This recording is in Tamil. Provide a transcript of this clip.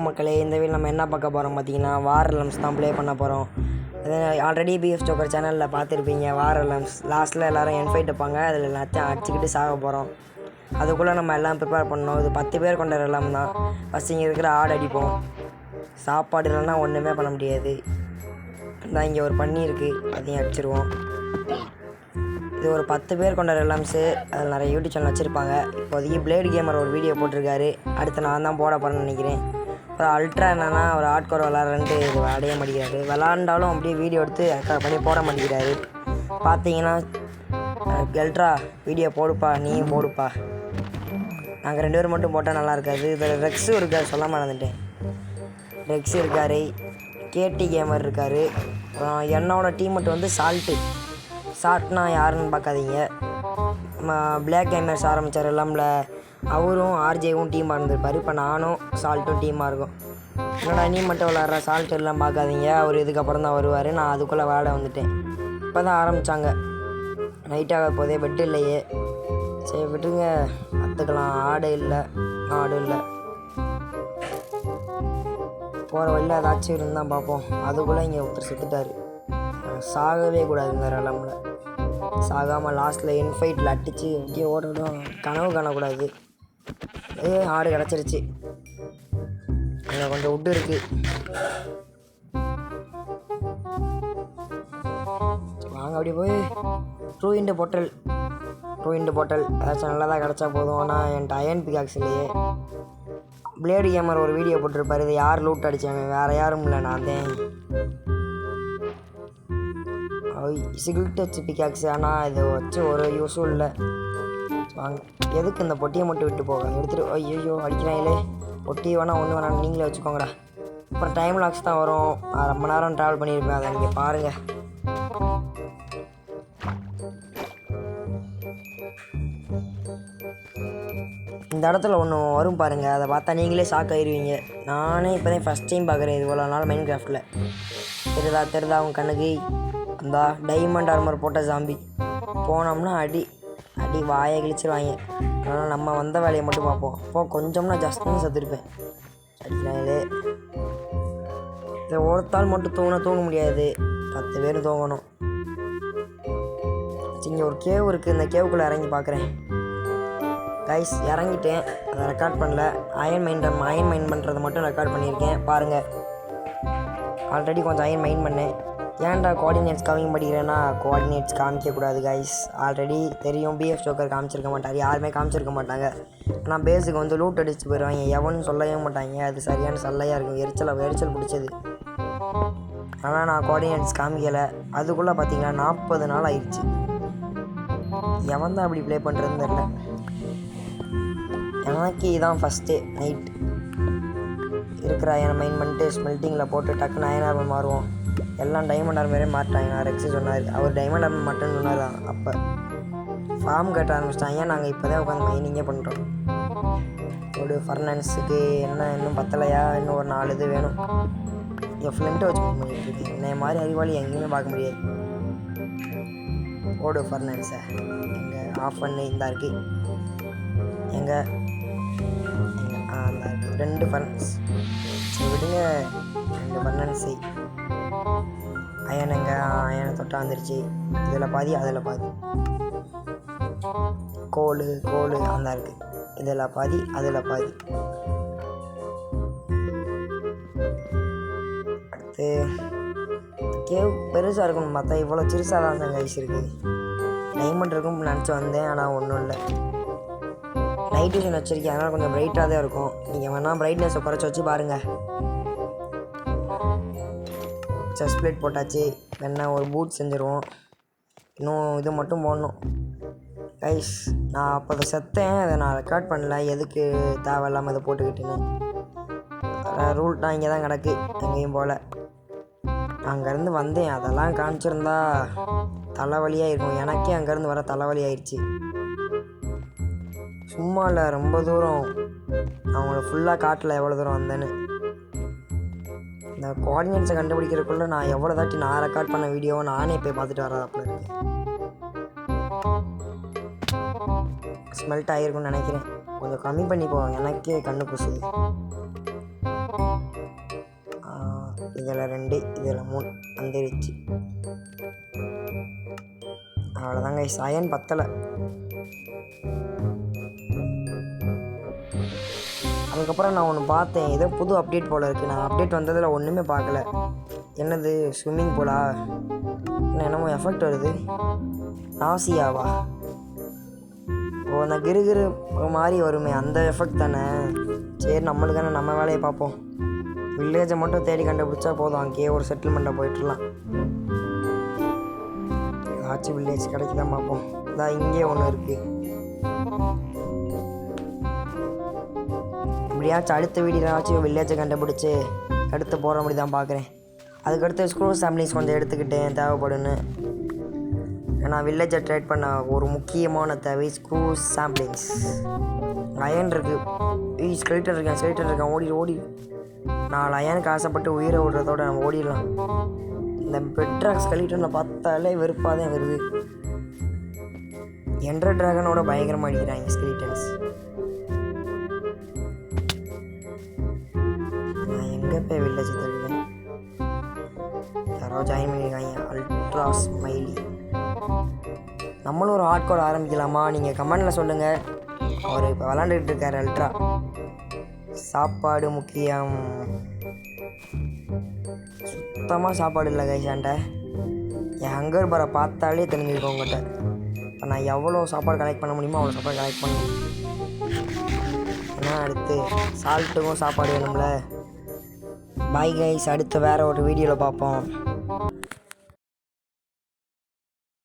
மக்களே, இந்த வீடியோ நம்ம என்ன பார்க்க போகிறோம் பார்த்தீங்கன்னா, வார் எலம்ஸ் தான் ப்ளே பண்ண போகிறோம். ஆல்ரெடி பிஎஃப் ஜோக்கர் சேனலில் பார்த்துருப்பீங்க. வார் எலம்ஸ் லாஸ்ட்டில் எல்லோரும் என்ஃபைட் வைப்பாங்க, அதில் எல்லாத்தையும் அடிச்சுக்கிட்டு சாக போகிறோம். அதுக்குள்ளே நம்ம எல்லாம் ப்ரிப்பேர் பண்ணோம். இது 10 பேர் கொண்ட எல்லாம் தான். ஃபஸ்ட் இங்கே இருக்கிற ஆடு அடிப்போம். சாப்பாடு இல்லைன்னா ஒன்றுமே பண்ண முடியாது. தான் இங்கே ஒரு பண்ணி இருக்குது, அதையும் அடிச்சிருவோம். இது ஒரு 10 பேர் கொண்ட ரெலம்ஸு. அதில் நிறைய யூடியூப் சேனல் வச்சுருப்பாங்க. இப்போதைக்கு பிளேடு கேமர் ஒரு வீடியோ போட்டிருக்காரு. அடுத்து நான் தான் போட போகிறேன்னு நினைக்கிறேன். அப்புறம் அல்ட்ரா என்னன்னா ஒரு ஹார்ட்கோர் விளாட்றேன்ட்டு இது அடைய மாட்டேங்கிறாரு. விளாண்டாலும் அப்படியே வீடியோ எடுத்து ரெக்கார்ட் பண்ணி போட மாட்டேங்கிறாரு. பார்த்தீங்கன்னா, அல்ட்ரா வீடியோ போடுப்பா, நீயும் போடுப்பா. நாங்கள் 2 பேர் மட்டும் போட்டால் நல்லா இருக்காது. இதில் ரெக்ஸும் இருக்கார், சொல்ல மறந்துட்டேன். ரெக்ஸ் இருக்கார், கேடி கேமர் இருக்கார். அப்புறம் என்னோடய டீம்மேட் வந்து சால்ட்னா யாருன்னு பார்க்காதீங்க. நம்ம பிளாக் கேமர்ஸ் ஆரம்பித்தார் எல்லாம்ல, அவரும் ஆர்ஜேவும் டீமாக இருந்திருப்பார். இப்போ நானும் சால்ட்டும் டீமாக இருக்கும். என்னடா நீ மட்டும் விளாட்ற, சால்ட் எல்லாம் பார்க்காதீங்க, அவர் இதுக்கப்புறம் தான் வருவார். நான் அதுக்குள்ளே விளாட வந்துட்டேன். இப்போ தான் ஆரம்பித்தாங்க. நைட்டாக போதே, பெட்டு இல்லையே. சரி விட்டுருங்க, கற்றுக்கலாம். ஆடு இல்லை. போகிற வழியில் ஏதாச்சும் இருந்தால் பார்ப்போம். அதுக்குள்ளே இங்கே ஒருத்தர் செத்துட்டார். சாகவே கூடாது இந்த ரெலமில். சாகாமல் லாஸ்ட்டில் என்ஃபைட்டில் அடித்து இங்கே ஓடணும். கனவு காணக்கூடாது. ஆடு கிடச்சிருச்சு. அங்கே கொஞ்சம் உட்டு இருக்குது. வாங்க அப்படி போய் ட்ரூ இன்டு போட்டல் ஏதாச்சும் நல்லா தான் கிடச்சா போதும். ஆனால் என்கிட்ட அயன் பிகாக்ஸ் இல்லையே. பிளேடு கேமர் ஒரு வீடியோ போட்டிருப்பாரு. இது யார் லூட் அடித்தாங்க, வேறு யாரும் இல்லை, நான் தான். சிகில் டச் பிகாக்ஸ். ஆனால் இதை வச்சு ஒரு யூஸும் இல்லை. வாங்க, எதுக்கு இந்த பொட்டியை மட்டும் விட்டு போக எடுத்துகிட்டு. ஐயோ அடிக்கிறாங்களே. பொட்டி வேணால் ஒன்று வேணாம், நீங்களே வச்சுக்கோங்கடா. அப்புறம் டைம் லாக்ஸ் தான் வரும். ரொம்ப நேரம் ட்ராவல் பண்ணியிருப்பேன், அதை நீங்கள் பாருங்கள். இந்த இடத்துல ஒன்று வரும் பாருங்கள், அதை பார்த்தா நீங்களே ஷாக் ஆகிடுவீங்க. நானே இப்போ தான் ஃபஸ்ட் டைம் பார்க்குறேன் இது இவ்வளோ நாள் மைண்ட் கிராஃப்டில். தெரியுதா அவங்க கண்ணுக்கு? அந்த டைமண்ட் ஆர்மர் போட்ட ஜாம்பி போனோம்னா அடி வாயை கிழிச்சிருவாங்க. அதனால் நம்ம வந்த வேலையை மட்டும் பார்ப்போம். அப்போ கொஞ்சம்னா ஜஸ்ட்னு செத்துருப்பேன். அடிக்கிறாங்களே. இதை ஒருத்தால் மட்டும் தூங்க முடியாது, 10 பேர் தூங்கணும். இங்கே ஒரு கேவ் இருக்குது, இந்த கேவுக்குள்ளே இறங்கி பார்க்குறேன். கைஸ் இறங்கிட்டேன், அதை ரெக்கார்ட் பண்ணல. அயன் மைண்ட் பண்ணுறதை மட்டும் ரெக்கார்ட் பண்ணியிருக்கேன், பாருங்கள். ஆல்ரெடி கொஞ்சம் அயன் மைண்ட் பண்ணேன். ஏன்டா கோஆர்டினேட்ஸ் படிக்கிறேன்னா, கோஆர்டினேட்ஸ் காமிக்கக்கூடாது கைஸ். ஆல்ரெடி தெரியும், பிஎஃப் ஜோக்கர் காமிச்சிருக்க மாட்டார், யாருமே காமிச்சிருக்க மாட்டாங்க. ஆனால் பேஸுக்கு வந்து லூட் அடிச்சுட்டு போயிடுவாங்க, எவனும் சொல்லவே மாட்டாங்க. அது சரியான சல்லையாக இருக்கும், எரிச்சல் பிடிச்சது. ஆனால் நான் கோஆர்டினேட்ஸ் காமிக்கலை. அதுக்குள்ளே பார்த்தீங்கன்னா 40 நாள் ஆயிடுச்சு. எவன் தான் அப்படி ப்ளே பண்ணுறதுன்னு தெரில. எனக்கு இதான் ஃபஸ்ட்டு நைட் இருக்கிற அயனை மைண்ட் பண்ணிட்டு ஸ்மெல்ட்டிங்கில் போட்டு டக்குன்னு அயன் ஆர்மர் மாறுவோம். எல்லாம் டைமண்ட் ஆர்மரே மாட்டாங்க. நான் ரெக்ஸு சொன்னார், அவர் டைமண்ட் ஆர்மர் மட்டும் சொன்னார். அப்போ ஃபார்ம் கட்ட ஆரம்பிச்சிட்டாங்க. நாங்கள் இப்போ தான் உட்காந்து மைனிங்கே பண்ணுறோம். ஒரு ஃபர்னான்ஸுக்கு இன்னும் பத்தலையா, இன்னும் ஒரு 4 இது வேணும். என் ஃப்ரெண்ட்டை வச்சு பண்ணிட்டுருக்கு. என்னை மாதிரி அறிவாளி எங்கேயுமே பார்க்க முடியாது. ஓடு ஃபர்னான்ஸை எங்கே ஆஃப் பண்ணி இந்தா இருக்குது. எங்கே அந்த 2 ஃபர்னான்ஸ். சரி விடுங்க, 2 ஃபர்னான்ஸை. அயனுங்க, அயனை தொட்டா வந்துருச்சு. இதில் பாதி அதில் பாதி. கோல் அந்த இருக்குது. இதில் பாதி அதில் பாதி. அடுத்து கேவ் பெருசாக இருக்கும்னு பார்த்தா இவ்வளோ சிறுசாக தான் கைஸ் இருக்குது. டைமண்ட் இருக்கும்னு நினச்சி வந்தேன், ஆனால் ஒன்றும் இல்லை. நைட் விஷன் வச்சுருக்கேன், அதனால் கொஞ்சம் பிரைட்டாக தான் இருக்கும். நீங்கள் வேணால் பிரைட்னஸை குறைச்சி வச்சு பாருங்கள். செஸ்ட் பிளேட் போட்டாச்சு. வேணா ஒரு பூட் செஞ்சுருவோம். இன்னும் இது மட்டும் போடணும் கைஸ். நான் அப்போ செத்தேன், அதை நான் ரெக்கார்ட் பண்ணல. எதுக்கு தேவையில்லாமல் இதை போட்டுக்கிட்டுன்னு. ரூல் தான் இங்கே தான் கிடக்கு, எங்கேயும் போல். அங்கேருந்து வந்தேன், அதெல்லாம் காமிச்சிருந்தா தலைவலியாக இருக்கும். எனக்கே அங்கேருந்து வர தலைவலி ஆயிடுச்சு. சும்மா இல்லை, ரொம்ப தூரம். அவங்கள ஃபுல்லாக காட்டல எவ்வளோ தூரம் வந்தேன்னு. இந்த கோஆர்டினேட்ஸை கண்டுபிடிக்கிறதுக்குள்ளே நான் எவ்வளோ தாட்டி நான் ரெக்கார்ட் பண்ண வீடியோவை நானே போய் பார்த்துட்டு வராதாப்புல இருக்கேன். ஸ்மெல்ட் ஆகிருக்குன்னு நினைக்கிறேன். கொஞ்சம் கம்மி பண்ணி போவோம், எனக்கே கண்ணு கூசுது. இதில் 2, இதில் 3 வந்துருச்சு. அவ்வளோதாங்க, அயன் பத்தலை. அதுக்கப்புறம் நான் ஒன்று பார்த்தேன், ஏதோ புது அப்டேட் போல் இருக்குது. நான் அப்டேட் வந்ததில் ஒன்றுமே பார்க்கல. என்னது, ஸ்விம்மிங் பூலா? என்னமோ எஃபெக்ட் வருது. நாசியாவா? ஓ, அந்த கிருகிரு மாதிரி வருமே, அந்த எஃபெக்ட் தானே. சரி, நம்மளுக்கான நம்ம வேலையை பார்ப்போம். வில்லேஜை மட்டும் தேடி கண்டுபிடிச்சா போதும், அங்கேயே ஒரு செட்டில்மெண்ட்டை போயிட்டுலாம். ஏதாச்சும் வில்லேஜ் கிடைக்குதான் பார்ப்போம். இதான் இங்கே ஒன்று இருக்குது. இப்படியாச்சும் அடுத்த வீடியோவாச்சும் வில்லேஜை கண்டுபிடிச்சி அடுத்து போகிற முடி தான் பார்க்குறேன். அதுக்கடுத்து ஸ்க்ரூ சாம்பிளிங்ஸ் கொஞ்சம் எடுத்துக்கிட்டேன், தேவைப்படுன்னு. ஏன்னா வில்லேஜை ட்ரேட் பண்ண ஒரு முக்கியமான தேவை ஸ்க்ரூ சாம்பிளிங்ஸ். அயன் இருக்குது, ஸ்கெலிட்டன் இருக்கேன். ஓடி 4 அயனுக்கு ஆசைப்பட்டு உயிரை விடுறதோட நம்ம ஓடிடலாம். இந்த பெட்ராக் ஸ்கெலிட்டனை பார்த்தாலே வெறுப்பாக தான் வருது. என்ட்ர ட்ராகனோட பயங்கரமாக அடிக்கிறாங்க ஸ்கெலிட்டன்ஸ். நான் எங்கே போய் வில்லேஜ் தருவேன்? யாரோ ஜாயின் பண்ணியிருக்காங்க, அல்ட்ரா ஸ்மைலி. நம்மளும் ஒரு ஹார்ட் கோட் ஆரம்பிக்கலாமா? நீங்கள் கமெண்டில் சொல்லுங்கள். அவர் இப்போ விளாண்டுக்கிட்டு இருக்கார் அல்ட்ரா. சாப்பாடு முக்கியம். சுத்தமாக சாப்பாடு இல்லை கைஷாண்ட. என் ஹங்கர் பாரை பார்த்தாலே தெரிஞ்சுருக்கோம் உங்கள்கிட்ட. இப்போ நான் எவ்வளோ சாப்பாடு கலெக்ட் பண்ண முடியுமோ அவ்வளோ சாப்பாடு கலெக்ட் பண்ணணும். ஏன்னா அடுத்து சால்ட்டுக்கும் சாப்பாடு வேணும்ல. பாய் கைஸ், அடுத்து வேறு ஒரு வீடியோவில் பார்ப்போம்.